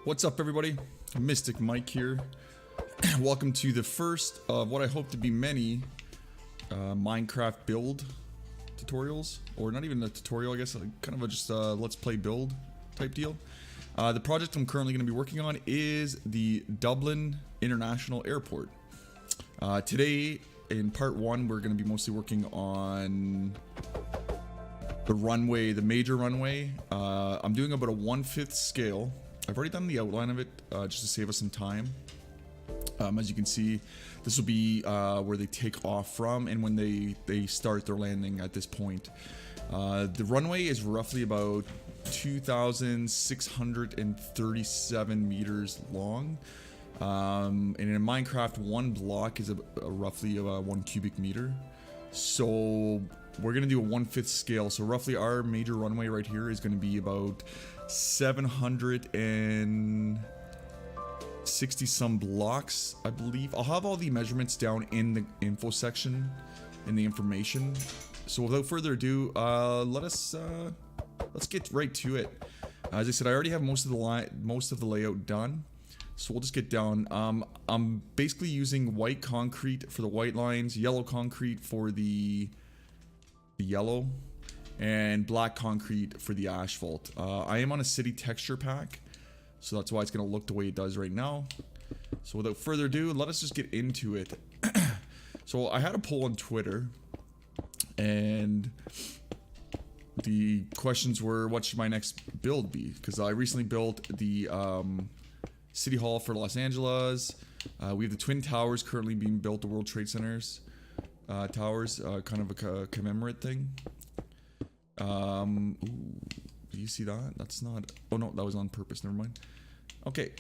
What's up, everybody? Mystic Mike here. Welcome to the first of what I hope to be many Minecraft build tutorials, or not even a tutorial, I guess, kind of a just let's play build type deal. The project I'm currently going to be working on is the Dublin International Airport. Today, in part one, we're going to be mostly working on the runway, the major runway. I'm doing about a 1/5 scale. I've already done the outline of it just to save us some time. As you can see, this will be where they take off from and when they start their landing at this point. The runway is roughly about 2,637 meters long. And in Minecraft, one block is roughly 1 cubic meter. So we're going to do a 1/5 scale. So roughly our major runway right here is going to be about 760 some blocks, I believe. I'll have all the measurements down in the info section, in the information. So without further ado, let's get right to it. As I said, I already have most of the layout done. So we'll just get down. I'm basically using white concrete for the white lines, yellow concrete for the yellow, and black concrete for the asphalt. I am on a city texture pack, so that's why it's going to look the way it does right now. So without further ado, let us just get into it. So I had a poll on Twitter, and the questions were, what should my next build be? Because I recently built the City Hall for Los Angeles. We have the Twin Towers currently being built, the World Trade Centers towers, kind of a commemorate thing. Ooh, do you see that? That's not, oh no, that was on purpose, never mind. Okay,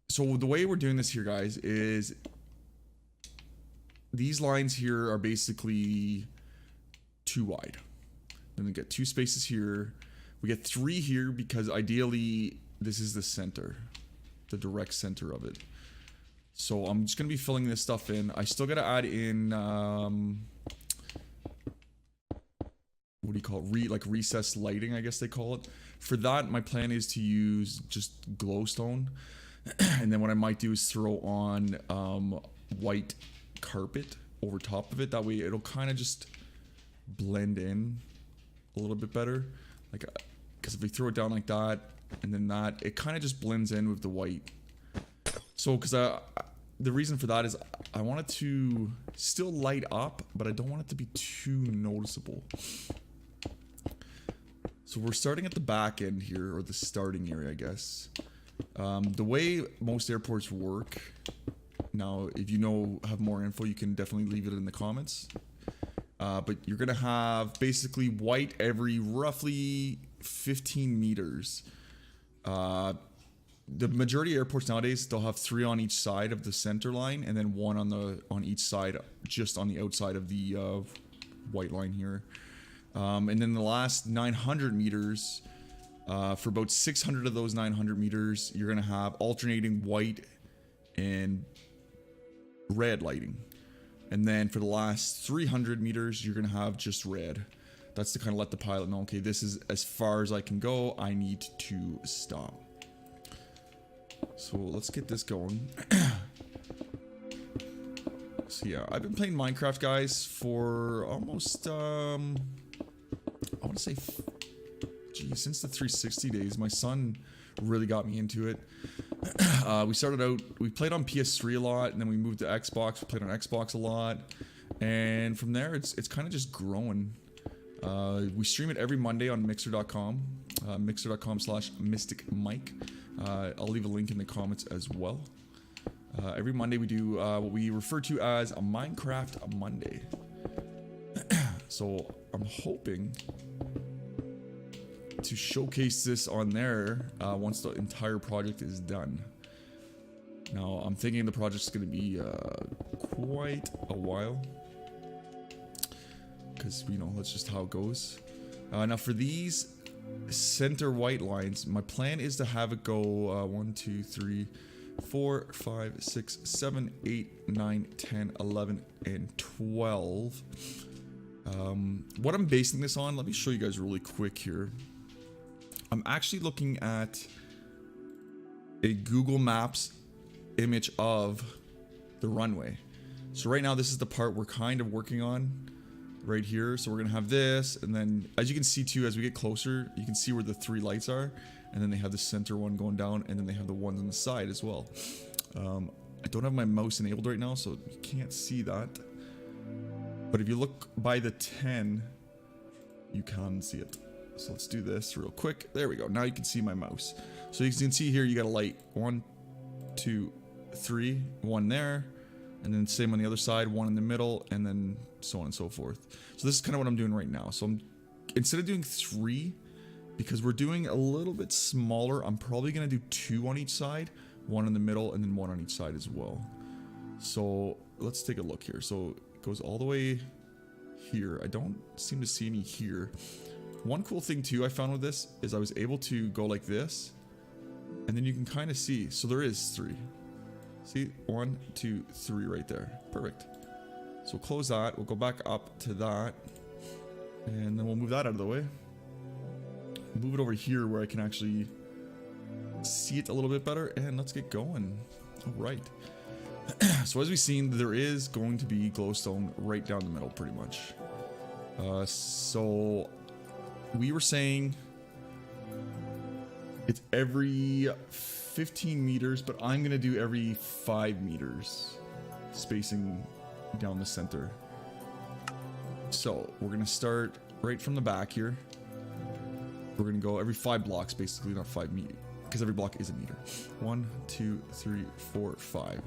so the way we're doing this here, guys, is these lines here are basically too wide. Then we get 2 spaces here. We get 3 here because ideally this is the center, the direct center of it. So I'm just gonna be filling this stuff in. I still gotta add in what do you call it? Like recessed lighting, I guess they call it. For that, my plan is to use just glowstone, and then what I might do is throw on white carpet over top of it. That way, it'll kind of just blend in a little bit better. Like, because if we throw it down like that and then that, it kind of just blends in with the white. So, because the reason for that is I want it to still light up, but I don't want it to be too noticeable. So we're starting at the back end here, or the starting area, I guess. The way most airports work, now if you have more info, you can definitely leave it in the comments. But you're gonna have basically white every roughly 15 meters. The majority of airports nowadays, they'll have 3 on each side of the center line, and then 1 on each side, just on the outside of the white line here. And then the last 900 meters, for about 600 of those 900 meters, you're gonna have alternating white and red lighting. And then for the last 300 meters, you're gonna have just red. That's to kind of let the pilot know, okay, this is as far as I can go. I need to stop. So let's get this going. So yeah, I've been playing Minecraft, guys, for almost I want to say, geez, since the 360 days. My son really got me into it. We started out, we played on PS3 a lot, and then we moved to Xbox. We played on Xbox a lot, and from there it's kind of just growing. We stream it every Monday on mixer.com, mixer.com/mysticmike. I'll leave a link in the comments as well. Every Monday we do what we refer to as a Minecraft Monday. So I'm hoping to showcase this on there once the entire project is done. Now I'm thinking the project's going to be quite a while, because that's just how it goes. Now for these center white lines, my plan is to have it go 1, 2, 3, 4, 5, 6, 7, 8, 9, 10, 11, and 12. What I'm basing this on, let me show you guys really quick here. I'm actually looking at a Google Maps image of the runway. So right now, this is the part we're kind of working on right here. So we're gonna have this, and then as you can see too, as we get closer, you can see where the 3 lights are, and then they have the center one going down, and then they have the ones on the side as well. I don't have my mouse enabled right now, so you can't see that. But if you look by the 10, you can see it. So let's do this real quick. There we go. Now you can see my mouse. So you can see here, you got a light 1, 2, 3, 1 there, and then same on the other side, 1 in the middle, and then so on and so forth. So this is kind of what I'm doing right now. So I'm, instead of doing 3, because we're doing a little bit smaller, I'm probably gonna do 2 on each side, 1 in the middle, and then 1 on each side as well. So let's take a look here. So it goes all the way here. I don't seem to see any here. One cool thing too I found with this is I was able to go like this, and then you can kind of see. So there is 3. See, 1, 2, 3 right there. Perfect. So we'll close that. We'll go back up to that, and then we'll move that out of the way. Move it over here where I can actually see it a little bit better, and let's get going. All right. So as we've seen, there is going to be glowstone right down the middle, pretty much. So we were saying it's every 15 meters, but I'm gonna do every 5 meters spacing down the center. So we're gonna start right from the back here. We're gonna go every 5 blocks, basically, not 5 meters, because every block is a meter. 1, 2, 3, 4, 5.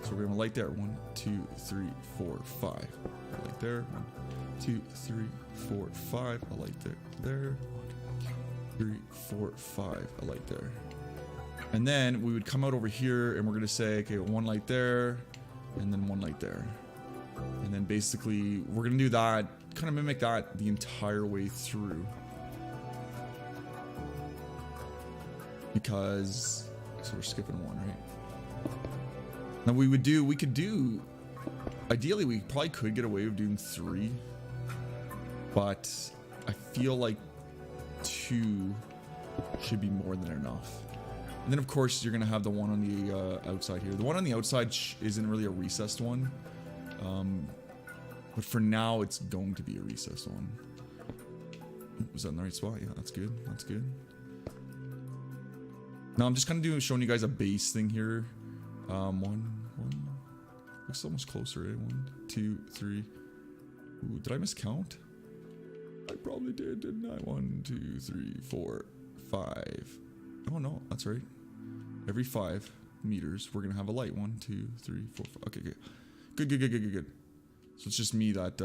So we're gonna light there. 1, 2, 3, 4, 5. I light there. 1, 2, 3, 4, 5. I light there. There. 1, 2, 3, 4, 5. I light there. And then we would come out over here, and we're gonna say, okay, 1 light there, and then 1 light there. And then basically, we're gonna do that, kind of mimic that the entire way through. Because, so we're skipping 1, right? Now we could do, ideally we probably could get away with doing 3, but I feel like 2 should be more than enough. And then of course you're gonna have the one on the outside here. The one on the outside isn't really a recessed one, but for now it's going to be a recessed one. Was that in the right spot? Yeah, that's good. That's good. Now I'm just kind of showing you guys a base thing here. 1. Looks almost closer, eh? 1, 2, 3. Ooh, did I miscount? I probably did, didn't I? 1, 2, 3, 4, 5. Oh no, that's right. Every 5 meters, we're gonna have a light. 1, 2, 3, 4, 5. Okay, good. So it's just me that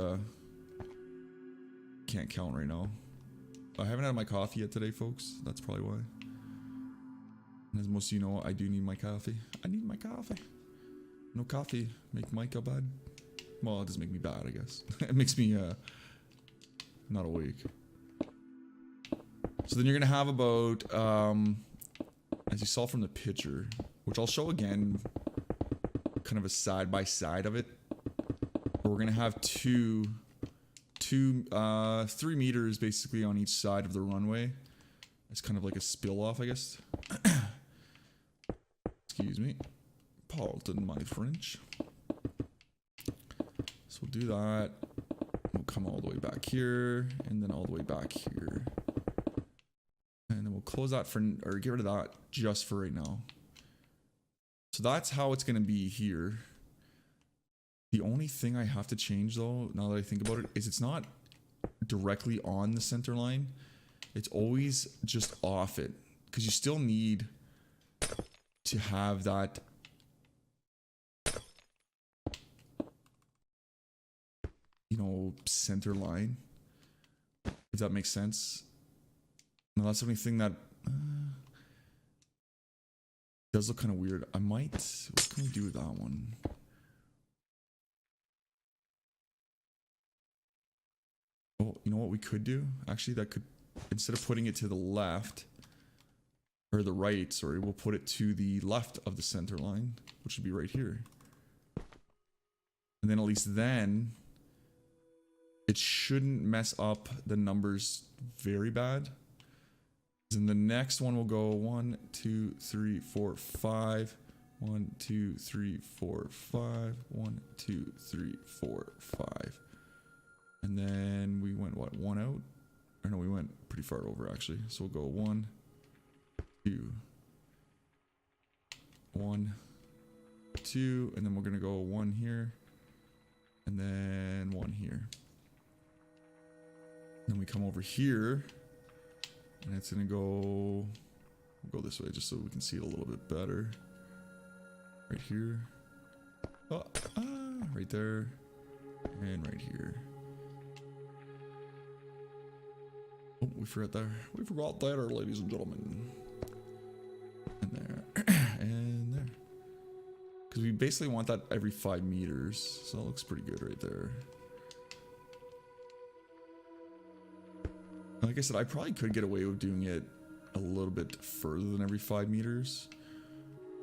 can't count right now. I haven't had my coffee yet today, folks. That's probably why. And as most of you know, I do need my coffee. I need my coffee. No coffee make Micah bad. Well, it doesn't make me bad, I guess. It makes me not awake. So then you're gonna have about as you saw from the picture, which I'll show again, kind of a side by side of it. But we're gonna have 3 meters basically on each side of the runway. It's kind of like a spill off, I guess. Excuse me. Pardon my French. So we'll do that. We'll come all the way back here, and then all the way back here. And then we'll close that or get rid of that just for right now. So that's how it's gonna be here. The only thing I have to change though, now that I think about it, is it's not directly on the center line. It's always just off it, because you still need to have that center line, if that makes sense. Now that's the only thing that does look kind of weird. I might, what can we do with that one? Oh, you know what we could do? Actually, that could, instead of putting it to the left, or the right, sorry, we'll put it to the left of the center line, which would be right here. And then at least then, it shouldn't mess up the numbers very bad. And the next one will go 1, 2, 3, 4, 5. 1, 2, 3, 4, 5. 1, 2, 3, 4, 5. And then we went what, one out? Or no, we went pretty far over actually. So we'll go 1, 2, 1, 2, and then we're gonna go 1 here, and then 1 here. Then we come over here, and it's gonna go. We'll go this way just so we can see it a little bit better. Right here. Oh, right there, and right here. Oh, we forgot there. We forgot there, ladies and gentlemen. And there. And there. Because we basically want that every 5 meters. So that looks pretty good right there. Like I said, I probably could get away with doing it a little bit further than every 5 meters.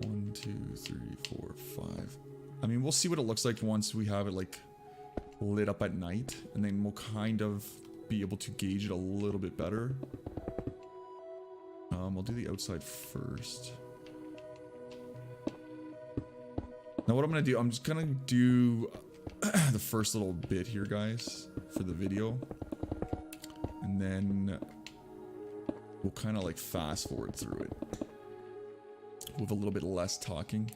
1, 2, 3, 4, 5. I mean, we'll see what it looks like once we have it like lit up at night. And then we'll kind of be able to gauge it a little bit better. I'll do the outside first. Now what I'm gonna do, I'm just gonna do the first little bit here, guys, for the video. And then we'll kind of like fast forward through it with a little bit less talking.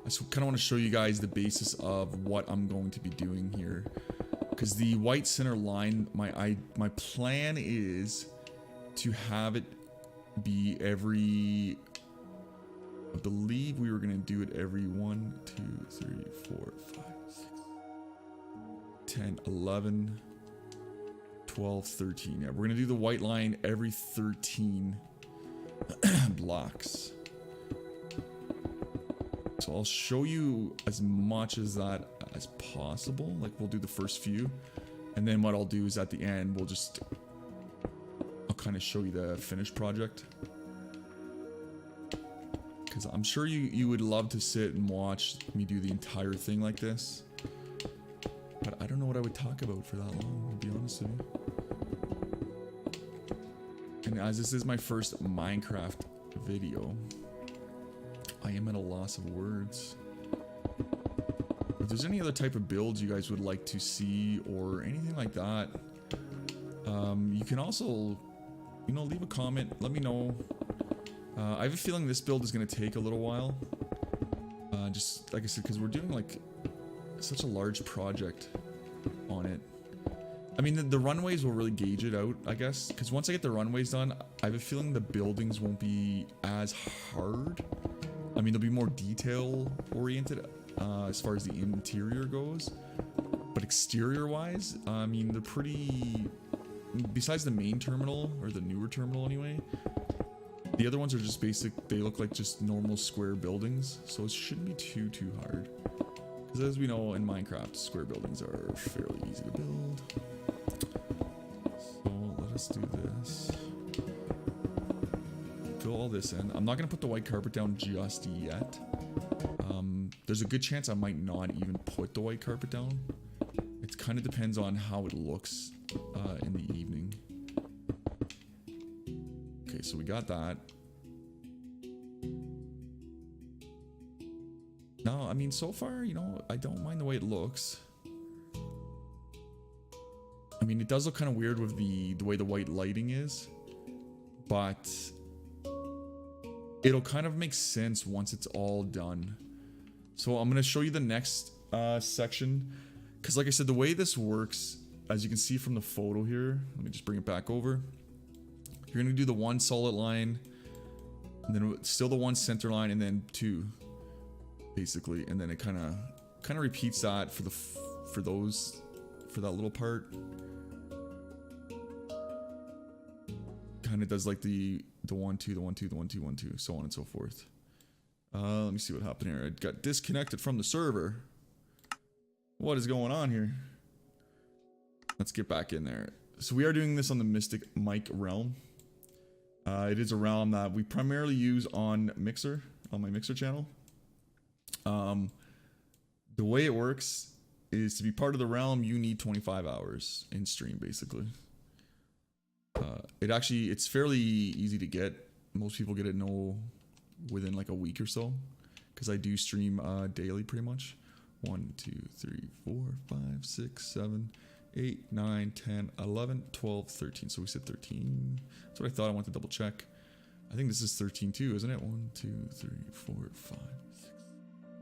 I just kind of want to show you guys the basis of what I'm going to be doing here. Because the white center line, my plan is to have it be every, I believe we were going to do it every 1, 2, 3, 4, 5, 6, 10, 11, 12, 13. Yeah, we're going to do the white line every 13 blocks. So I'll show you as much as that as possible. Like we'll do the first few, and then what I'll do is at the end I'll kind of show you the finished project, because I'm sure you would love to sit and watch me do the entire thing like this, but I don't know what I would talk about for that long, to be honest with you. And as this is my first Minecraft video, I am at a loss of words. If there's any other type of builds you guys would like to see or anything like that, you can also, you know, leave a comment, let me know. I have a feeling this build is going to take a little while. Just like I said, because we're doing like such a large project on it. I mean, the runways will really gauge it out, I guess, because once I get the runways done, I have a feeling the buildings won't be as hard. I mean, they'll be more detail oriented as far as the interior goes, but exterior wise, I mean, they're pretty, besides the main terminal, or the newer terminal anyway, the other ones are just basic. They look like just normal square buildings, so it shouldn't be too hard, because as we know in Minecraft, square buildings are fairly easy to build. So let us do this. Fill all this in. I'm not going to put the white carpet down just yet. There's a good chance I might not even put the white carpet down. It kind of depends on how it looks in the evening. Okay, so we got that. No, I mean, so far, you know, I don't mind the way it looks. I mean, it does look kind of weird with the way the white lighting is, but it'll kind of make sense once it's all done. So I'm going to show you the next section, because like I said, the way this works, as you can see from the photo here, let me just bring it back over. You're going to do the one solid line, and then still the one center line, and then 2, basically, and then it kind of repeats that for that little part. Kind of does like the 1 2, the 1 2, the 1 2, 1 2, so on and so forth. Let me see what happened here. I got disconnected from the server. What is going on here? Let's get back in there. So we are doing this on the Mystic Mic realm. It is a realm that we primarily use on Mixer, on my Mixer channel. The way it works is, to be part of the realm, you need 25 hours in stream, basically. It's fairly easy to get. Most people get it within like a week or so, because I do stream daily pretty much. 1, 2, 3, 4, 5, 6, 7, 8, 9, 10, 11, 12, 13. So we said 13. That's what I thought. I want to double check. I think this is 13 too, isn't it? 1, 2, 3, 4, 5, 6,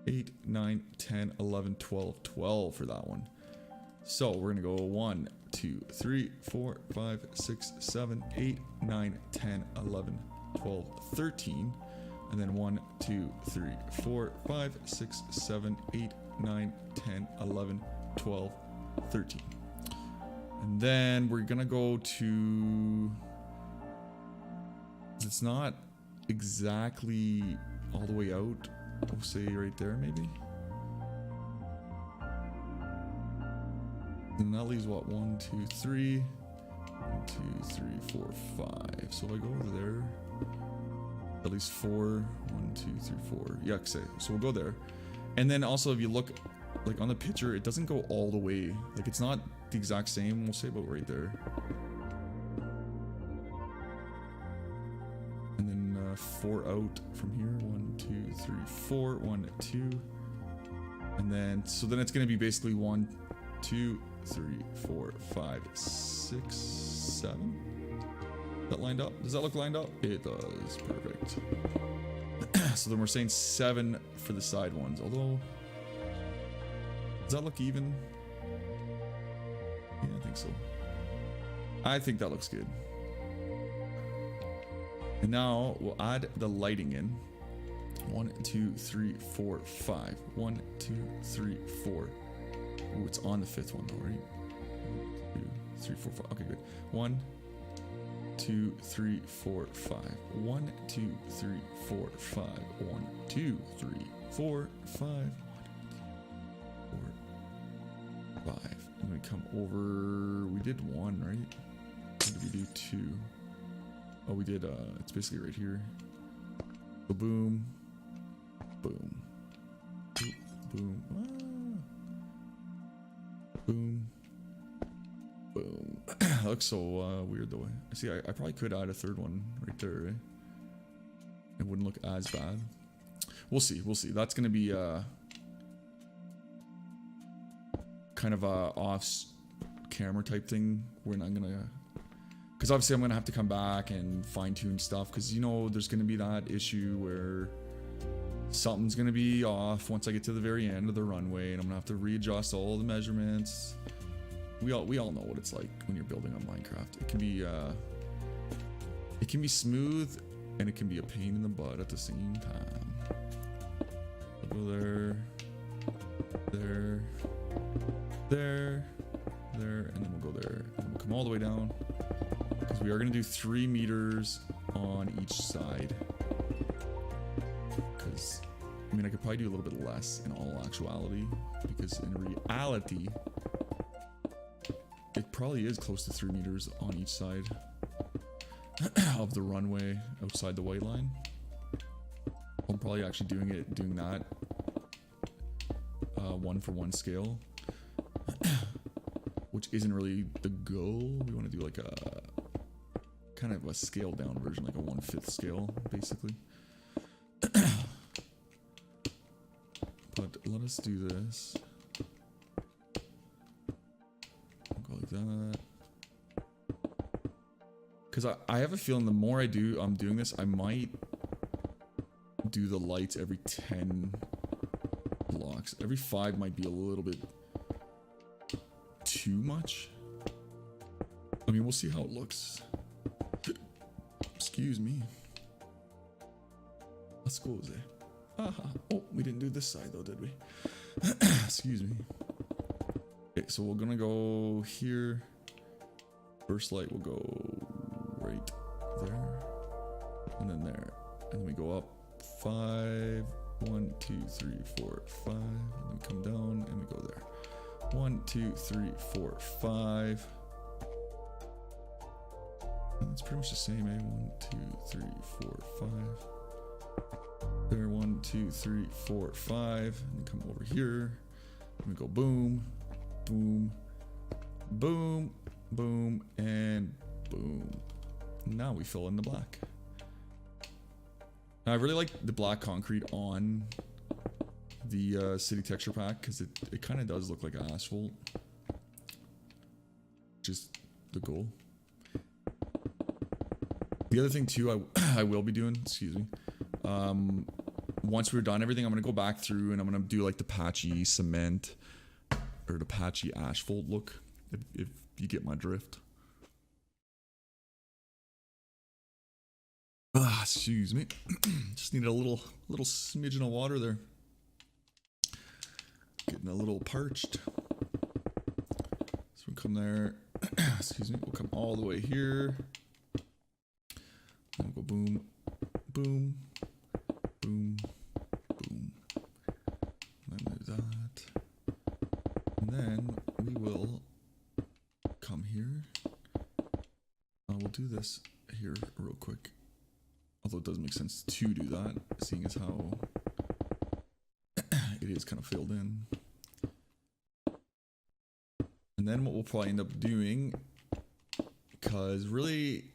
8, 9, 10, 11, 12, 12 for that one. So we're gonna go 1, 2, 3, 4, 5, 6, 7, 8, 9, 10, 11, 12, 13. And then 1, 2, 3, 4, 5, 6, 7, 8, 9, 10, 11, 12, 13. And then we're gonna go to... It's not exactly all the way out. We'll say right there, maybe. And that leaves what? 1, 2, 3. 1, 2, 3, 4, 5. So if I go over there, at least 4. 1, 2, 3, 4. Yeah, so we'll go there. And then also, if you look like on the picture, it doesn't go all the way. Like it's not the exact same. We'll say about right there. And then 4 out from here. 1, 2, 3, 4. 1, 2. And then so then it's gonna be basically 1, 2, 3, 4, 5, 6, 7. That lined up? Does that look lined up? It does. Perfect. So then we're saying 7 for the side ones. Although, does that look even? Yeah, I think so. I think that looks good. And now we'll add the lighting in. 1, 2, 3, 4, 5. 1, 2, 3, 4. Ooh, it's on the 5th one though, right? 1, 2, 3, 4, 5. Okay, good. 1, 2, 3, 4, 5. 1, 2, 3, 4, 5. 1, 2, 3, 4, 5. 1, 2, 3, 4, 5. And we come over. We did 1, right? Or did we do 2? Oh, we did. It's basically right here. So boom, boom, boom, boom. Boom. Boom. That looks so weird though. See, I probably could add a 3rd one right there, right? It wouldn't look as bad. We'll see, we'll see. That's gonna be kind of a off camera type thing. We're not gonna... Because obviously I'm gonna have to come back and fine tune stuff, because you know there's gonna be that issue where something's gonna be off once I get to the very end of the runway, and I'm gonna have to readjust all the measurements. We all know what it's like when you're building on Minecraft. It can be smooth and it can be a pain in the butt at the same time. I'll go there, there, there, there, and then we'll go there, and we'll come all the way down, because we are gonna do 3 meters on each side. Because I mean, I could probably do a little bit less in all actuality, because in reality, it probably is close to 3 meters on each side of the runway outside the white line. I'm probably actually doing that 1-for-1 scale, which isn't really the goal. We want to do like a kind of a scaled down version, like a 1/5 scale, basically. But let us do this. Go like that. Because I have a feeling the more I'm doing this, I might do the lights every 10 blocks. Every 5 might be a little bit too much. I mean, we'll see how it looks. Excuse me. Let's go there. Oh, we didn't do this side though, did we? Excuse me. Okay, so we're gonna go here. First light will go right there, and then there, and then we go up 5. 1, 2, 3, 4, 5, and then we come down and we go there. 1, 2, 3, 4, 5. And it's pretty much the same, eh? 1, 2, 3, 4, 5. There, 1, 2, 3, 4, 5, and then come over here, and we go boom, boom, boom, boom, and Boom. Now we fill in the black. I really like the black concrete on the city texture pack because it kind of does look like asphalt. Just the goal. The other thing too, I will be doing, excuse me, once we're done everything, I'm gonna go back through and I'm gonna do like the patchy cement or the patchy asphalt look, if you get my drift. Ah, excuse me. Just need a little smidgen of water there. Getting a little parched. So we'll come there. Excuse me. We'll come all the way here. And we'll go boom, boom, boom, boom. And then do that. And then we will come here. We'll do this here real quick. Although it doesn't make sense to do that, seeing as how it is kind of filled in. And then what we'll probably end up doing, because really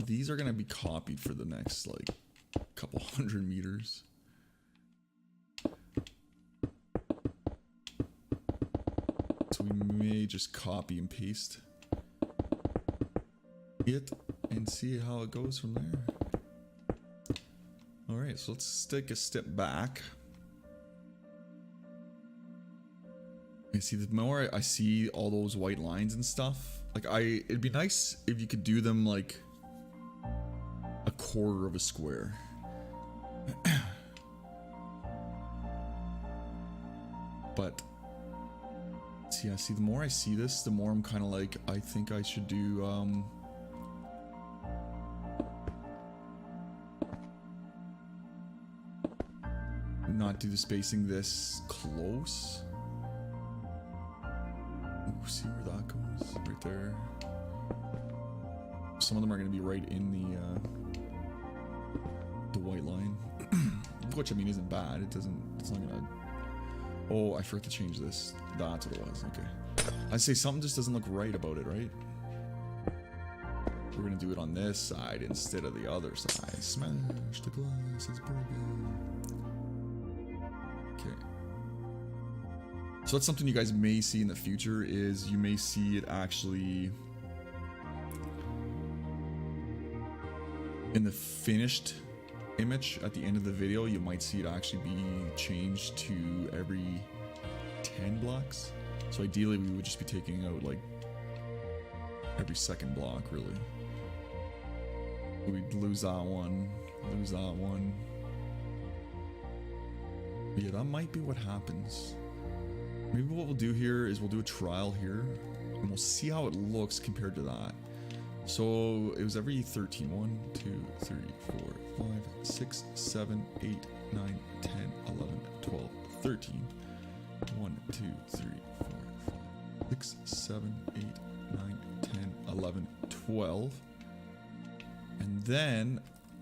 these are going to be copied for the next like couple 100 meters. So we may just copy and paste it and see how it goes from there. Alright, so let's take a step back. You see, the more I see all those white lines and stuff, like it'd be nice if you could do them like a quarter of a square. But see, the more I see this, the more I'm kind of like, I think I should do not do the spacing this close. Ooh, see where that goes? Right there. Some of them are going to be right in the white line. Which I mean isn't bad. It's not gonna. Oh, I forgot to change this. That's what it was. Okay. I'd say something just doesn't look right about it, right? We're gonna do it on this side instead of the other side. Smash the glass, it's broken. Okay. So that's something you guys may see in the future, is you may see it actually in the finished image at the end of the video. You might see it actually be changed to every 10 blocks. So ideally we would just be taking out like every second block, really. We'd lose that one, lose that one. But yeah, that might be what happens. Maybe what we'll do here is we'll do a trial here and we'll see how it looks compared to that. So it was every 13. 1, 2, 3, 4, 5, 6, 7, 8, 9, 10, 11, 12, 13. 1, 2, 3, 4, 5, 6, 7, 8, 9, 10, 11, 12. And then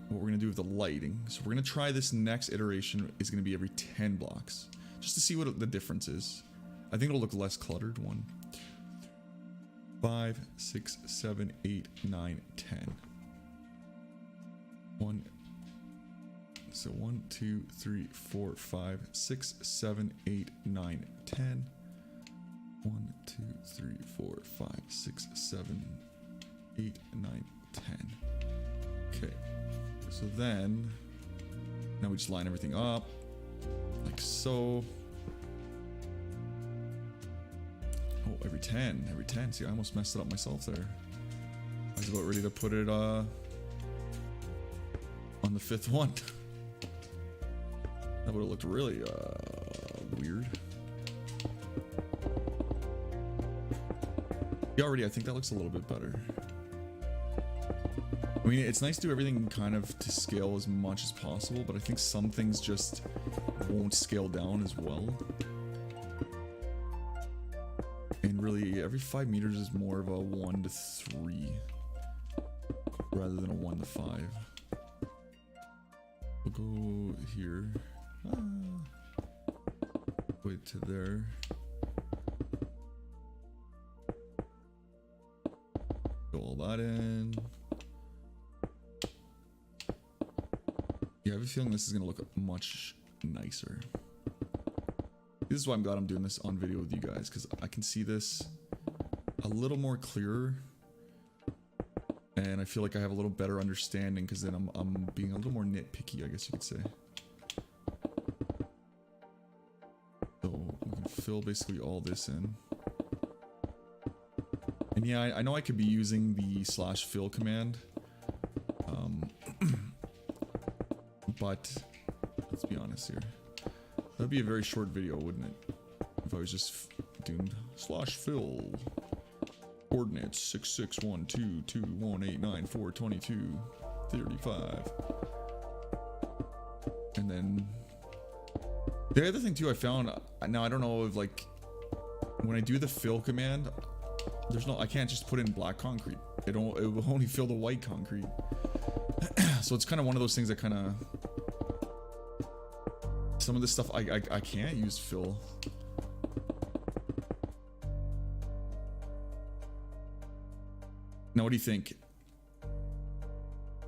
what we're going to do with the lighting. So we're going to try this next iteration is going to be every 10 blocks. Just to see what the difference is. I think it'll look less cluttered. 1, 5, 6, 7, 8, 9, 10. 1. So 1, 2, 3, 4, 5, 6, 7, 8, 9, 10. 1, 2, 3, 4, 5, 6, 7, 8, 9, 10. Okay. So then, now we just line everything up like so. Oh, every 10, every 10. See, I almost messed it up myself there. I was about ready to put it on the 5th one. That would have looked really weird. Yeah, already I think that looks a little bit better. I mean, it's nice to do everything kind of to scale as much as possible, but I think some things just won't scale down as well. And really, every 5 meters is more of a 1 to 3 rather than a 1 to 5. We'll go here. Wait to there. Go all that in. Yeah, I have a feeling this is gonna look much nicer. This is why I'm glad I'm doing this on video with you guys, because I can see this a little more clearer. And I feel like I have a little better understanding, because then I'm being a little more nitpicky, I guess you could say. So we can fill basically all this in. And yeah, I know I could be using the /fill command. But let's be honest here. That'd be a very short video, wouldn't it? If I was just doing /fill. Coordinates 6612218942235. And then the other thing too I found, now I don't know if like when I do the fill command, there's no, I can't just put in black concrete. It will only fill the white concrete. So it's kind of one of those things that kind of, some of this stuff I can't use fill. Now, what do you think? I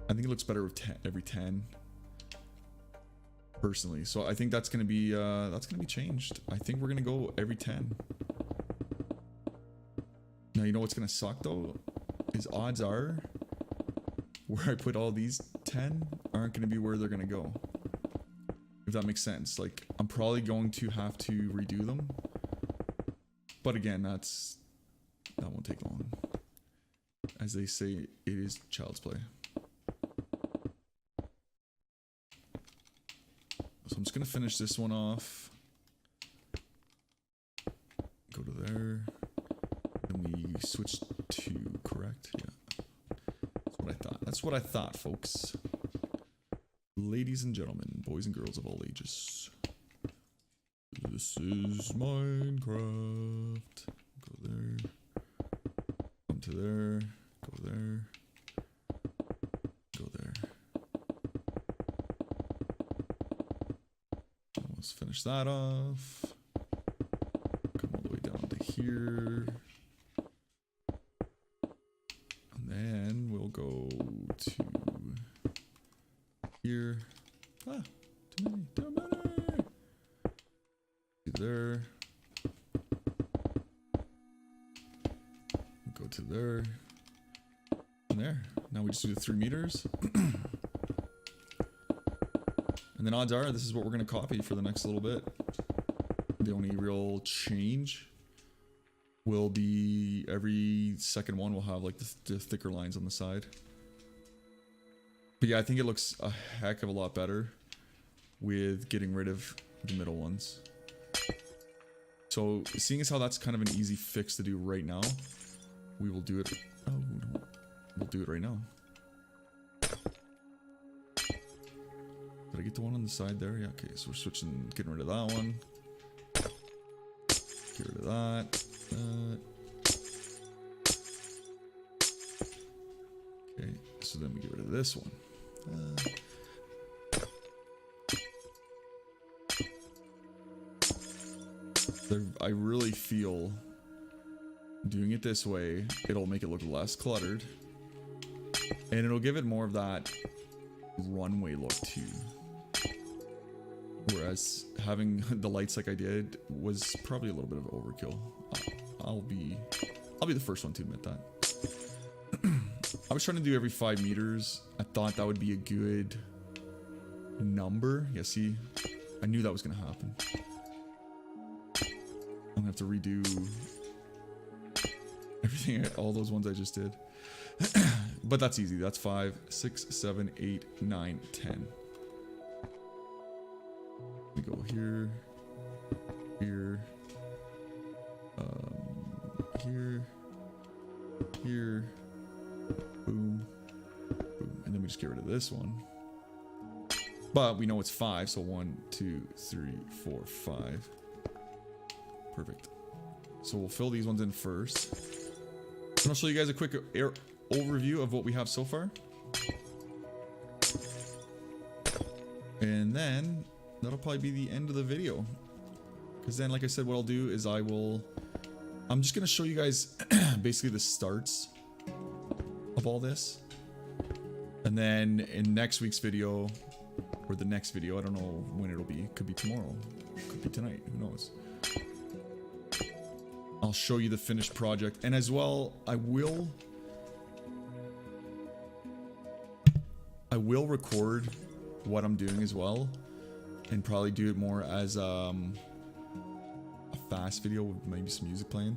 think it looks better with 10, every 10. Personally, so I think that's gonna be changed. I think we're gonna go every 10. Now, you know what's gonna suck though? Is odds are where I put all these 10 aren't gonna be where they're gonna go. If that makes sense. Like, I'm probably going to have to redo them. But again, that won't take long. As they say, it is child's play. So I'm just gonna finish this one off. Go to there. Then we switch to correct. Yeah. That's what I thought. That's what I thought, folks. Ladies and gentlemen, boys and girls of all ages. This is Minecraft. Go there. Come to there. Go there. Go there. Let's finish that off. Come all the way down to here. And then we'll go to here. Ah, too many. There. Go to there. And there. Now we just do the 3 meters. And then odds are this is what we're going to copy for the next little bit. The only real change will be every second one will have like the thicker lines on the side. But yeah, I think it looks a heck of a lot better with getting rid of the middle ones. So seeing as how that's kind of an easy fix to do right now, we will do it. Oh no, we'll do it right now. Did I get the one on the side there? Yeah, okay, so we're switching, getting rid of that one. Get rid of that. Okay, so then we get rid of this one. I really feel doing it this way, it'll make it look less cluttered. And it'll give it more of that runway look too. Whereas having the lights like I did was probably a little bit of overkill. I'll be the first one to admit that. I was trying to do every 5 meters. I thought that would be a good number. Yeah, see, I knew that was gonna happen. I'm gonna have to redo everything, all those ones I just did. But that's easy. That's 5, 6, 7, 8, 9, 10. We go here, here, here, here, boom, boom, and then we just get rid of this one. But we know it's 5, so 1, 2, 3, 4, 5. Perfect. So we'll fill these ones in first. And I'll show you guys a quick overview of what we have so far. And then that'll probably be the end of the video. Because then, like I said, what I'll do is I'm just going to show you guys basically the starts of all this. And then in next week's video, or the next video. I don't know when it'll be. Could be tomorrow. Could be tonight. Who knows? I'll show you the finished project, and as well, I will record what I'm doing as well, and probably do it more as a fast video with maybe some music playing.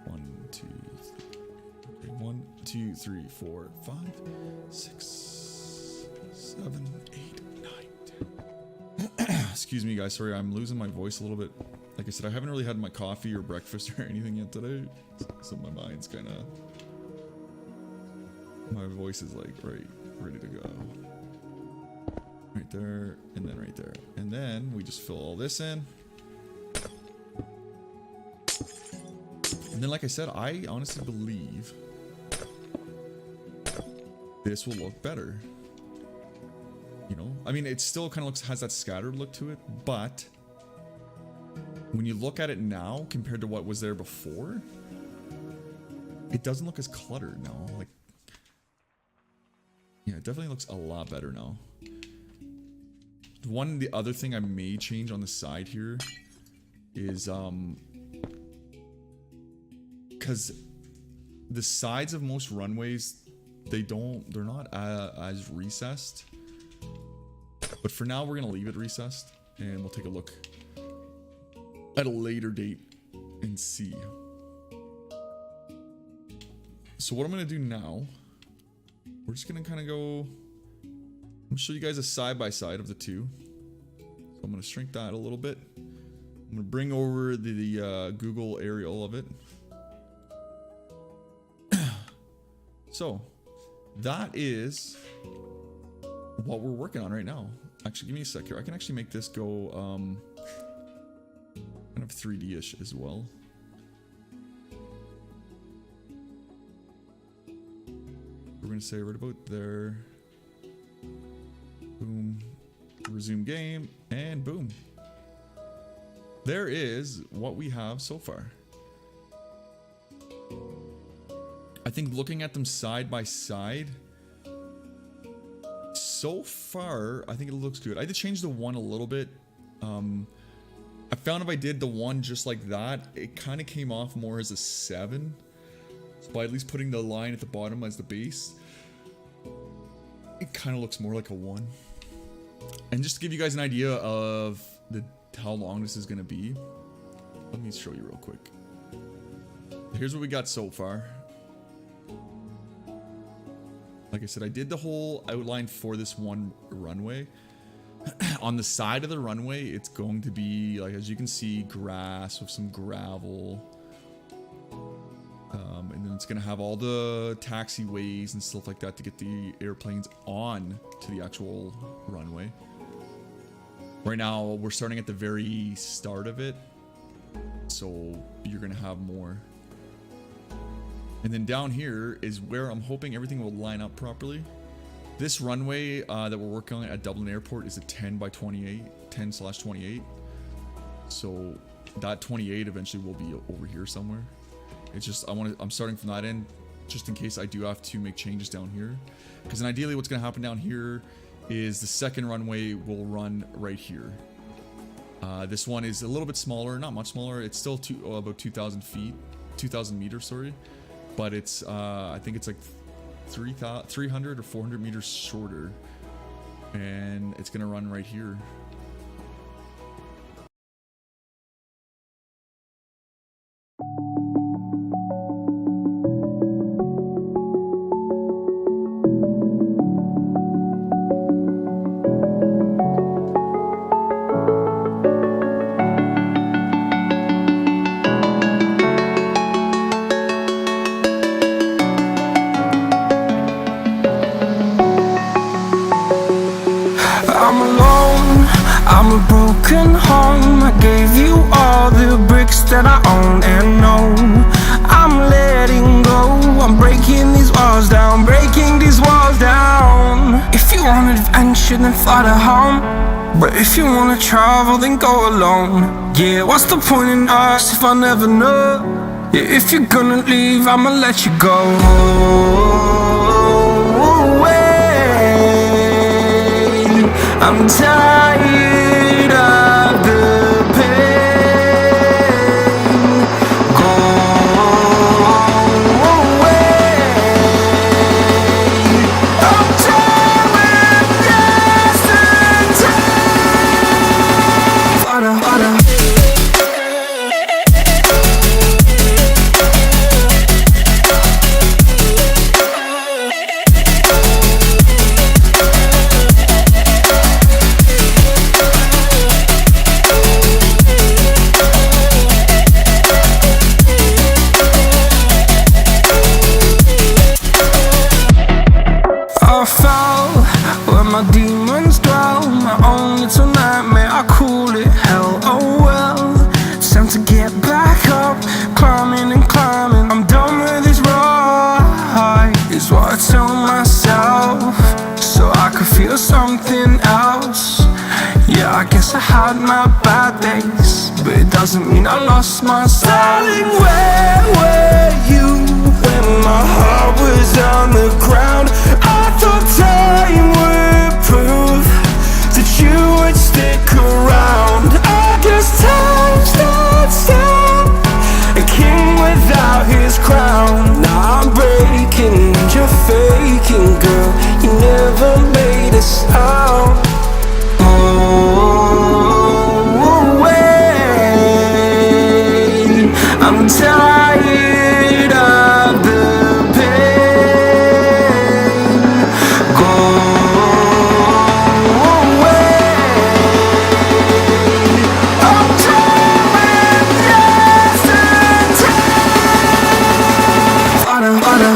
1, 2, 3. 1, 2, 3, 4, 5, 6, 7, 8, 9, 10. Excuse me, guys. Sorry, I'm losing my voice a little bit. Like I said, I haven't really had my coffee or breakfast or anything yet today, so my mind's kind of... My voice is like ready to go. Right there, and then right there. And then we just fill all this in. And then, like I said, I honestly believe this will look better. You know? I mean, it still kind of has that scattered look to it, but... when you look at it now compared to what was there before, it doesn't look as cluttered now. Like, yeah, it definitely looks a lot better now. The other thing I may change on the side here is because the sides of most runways, they're not as recessed. But for now, we're gonna leave it recessed, and we'll take a look at a later date and see. So what I'm gonna do now, we're just gonna kind of go, I'm gonna show you guys a side-by-side of the two. So I'm gonna shrink that a little bit. I'm gonna bring over the Google aerial of it. So that is what we're working on right now. Actually, give me a sec here. I can actually make this go kind of 3D-ish as well. We're gonna say right about there. Boom. Resume game, and boom. There is what we have so far. I think looking at them side by side, so far, I think it looks good. I did change the one a little bit. I found if I did the one just like that, it kind of came off more as a 7. So by at least putting the line at the bottom as the base, it kind of looks more like a 1. And just to give you guys an idea of how long this is going to be, let me show you real quick. Here's what we got so far. Like I said, I did the whole outline for this one runway. On the side of the runway, it's going to be, like, as you can see, grass with some gravel. And then it's going to have all the taxiways and stuff like that to get the airplanes on to the actual runway. Right now, we're starting at the very start of it, so you're going to have more. And then down here is where I'm hoping everything will line up properly. This runway that we're working on at Dublin Airport is a 10/28, 10/28. So that 28 eventually will be over here somewhere. It's just I'm starting from that end, just in case I do have to make changes down here. Because then ideally, what's going to happen down here is the second runway will run right here. This one is a little bit smaller, not much smaller. It's still about 2,000 feet, 2,000 meters, sorry. But it's I think it's like 300 or 400 meters shorter, and it's gonna run right here. I'm alone, I'm a broken home. I gave you all the bricks that I own and know. I'm letting go, I'm breaking these walls down, breaking these walls down. If you want adventure, then fly to home. But if you wanna travel, then go alone. Yeah, what's the point in us if I never know? Yeah, if you're gonna leave, I'ma let you go. I'm tired of the pain. Go away. I'm done with yesterday. Harder, harder. I fell where my demons dwell. My own little nightmare, I call it hell. Oh well, it's time to get back up. Climbing and climbing, I'm done with this ride, is what I tell myself, so I could feel something else. Yeah, I guess I had my bad days, but it doesn't mean I lost my style. Darling, where were you when my heart was on the ground? I thought time would prove that you would stick around. I guess time stood still, a king without his crown. Now I'm breaking and you're faking, girl. You never made a sound. Oh, wait, I'm tired of the pain. Go away. I'm done with yesterday. Harder, harder.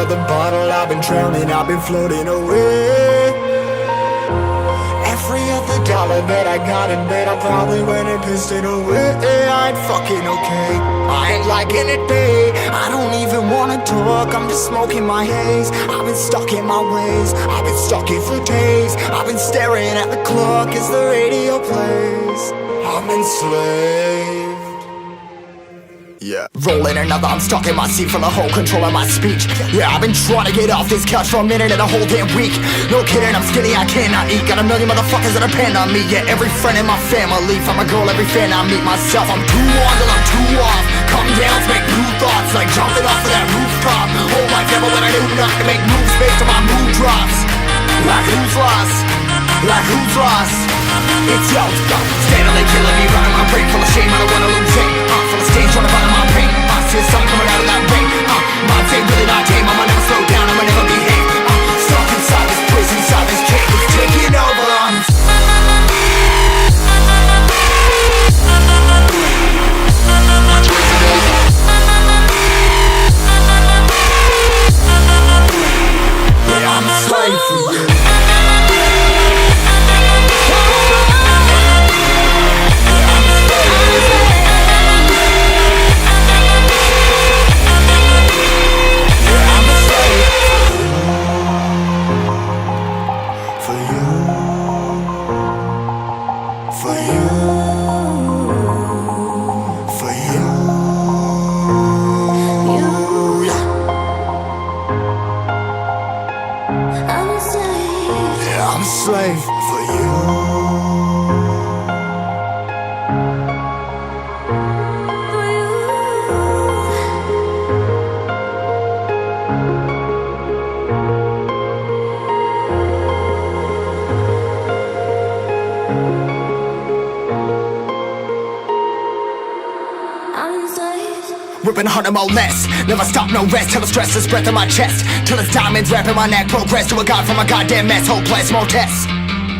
of the bottle, I've been drowning, I've been floating away. Every other dollar that I got in bed, I probably went and pissed it away. I ain't fucking okay, I ain't liking it, babe. I don't even wanna talk, I'm just smoking my haze. I've been stuck in my ways, I've been stuck in for days. I've been staring at the clock as the radio plays. I'm enslaved. Yeah. Rolling another, I'm stuck in my seat, full of whole control of my speech. Yeah, I've been trying to get off this couch for a minute and a whole damn week. No kidding, I'm skinny, I cannot eat. Got a million motherfuckers that depend on me. Yeah, every friend in my family, from a girl, every fan I meet myself. I'm too on till I'm too off. Come down to make new thoughts, like jumping off of that rooftop. Whole life never when I do nothing to make moves based on my mood drops. Like who's lost? Like who's lost? It's yo, steadily killing me, running my brain full of shame. I don't wanna lose it. Full of stage, trying to find my pain. See the sun coming out of that rain. Minds ain't really not tame. I'ma never slow down, I'ma never behave. Stuck inside this prison, inside this cage, it's taking over. Yeah, I'm a slave for you. I'm a slave for you. Ripping harder, more less. Never stop, no rest. Till the stress is breath in my chest. Till it's diamonds wrapping my neck. Progress to a god from a goddamn mess. Hopeless, more tests,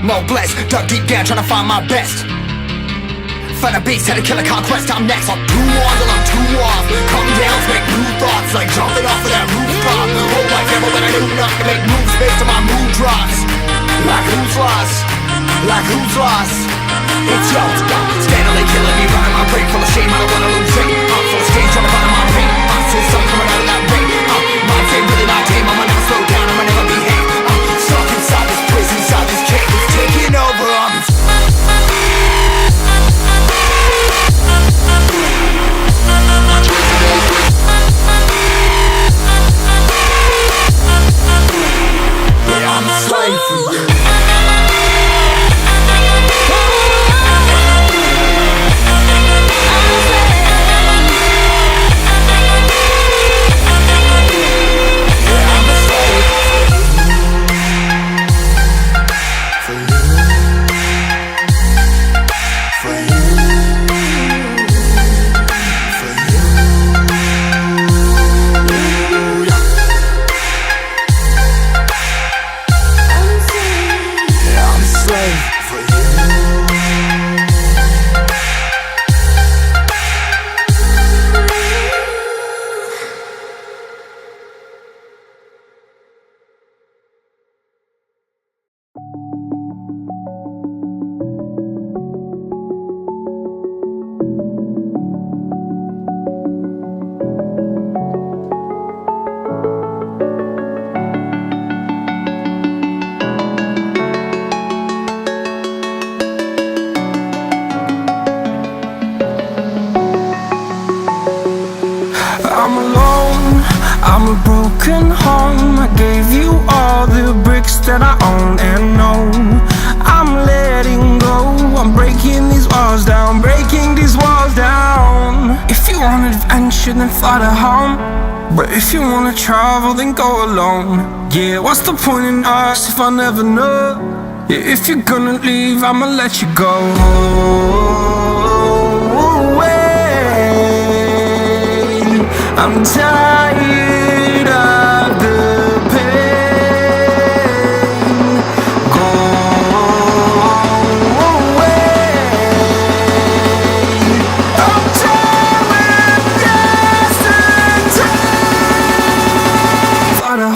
more blessed. Dug deep down, trying to find my best. Find a beast, had to kill a conquest. I'm next. I'm too on till I'm too off. Come down to make new thoughts, like jumping off of that rooftop. Whole life never when I do nothing to make moves based on my mood drops. Like who's lost? Like who's lost? It's yo, steadily killing me, running my brain full of shame. I don't wanna lose it. I'm full of stage, trying to find my pain. See the sun coming out of that rain. Minds ain't really not tame. I'ma never slow down, I'ma never behave. Stuck inside this prison, inside this cage, it's taking over. Yeah, I'm a slave for you. I'm a broken home. I gave you all the bricks that I own and know. I'm letting go. I'm breaking these walls down, breaking these walls down. If you want adventure, then fly to home. But if you wanna travel, then go alone. Yeah, what's the point in us if I never know? Yeah, if you're gonna leave, I'ma let you go. I'm tired of the pain. Go away. I'm tired of yesterday.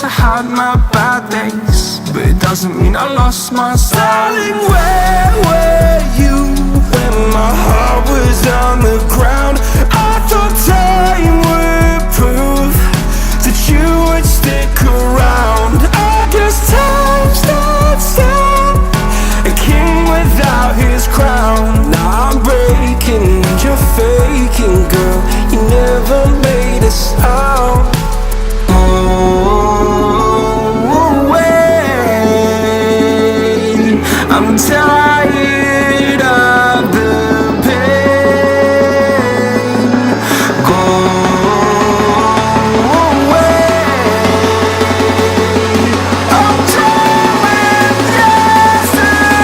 course I had my bad days, but it doesn't mean I lost my soul. Darling, where were you when my heart was on the ground? I thought time would prove that you would stick around. I guess time stood still, a king without his crown. Now I'm breaking and you're faking, girl. You never made a sound. Oh, wait, I'm tired of the pain. Go away. I'm done with yesterday.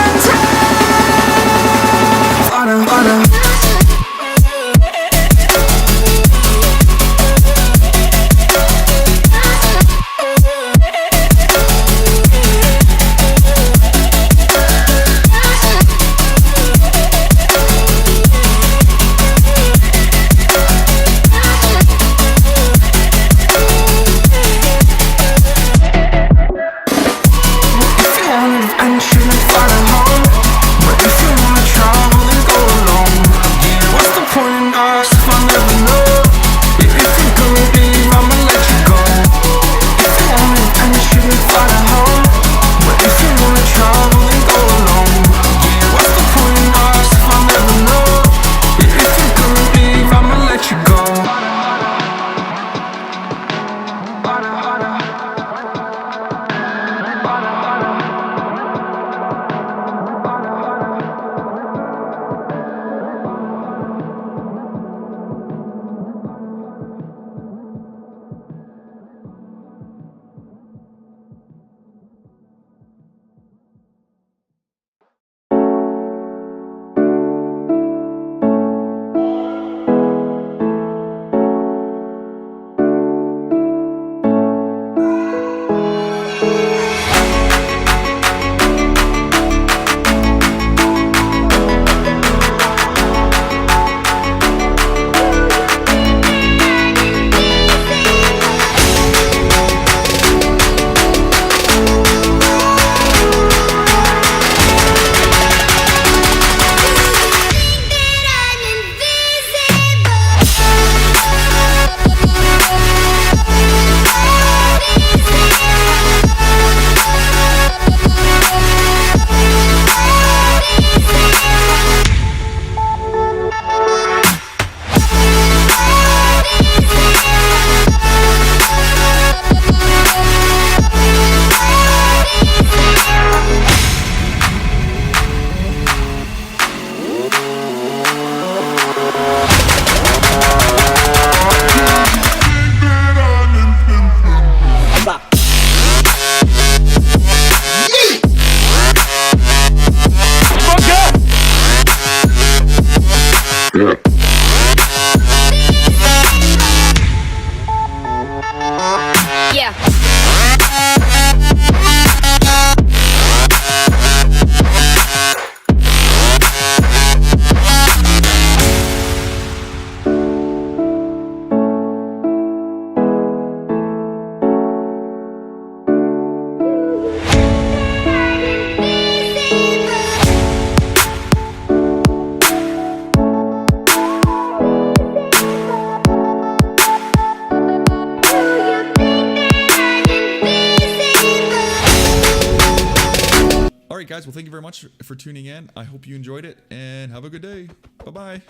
Alright guys, well thank you very much for tuning in. I hope you enjoyed it and have a good day. Bye-bye.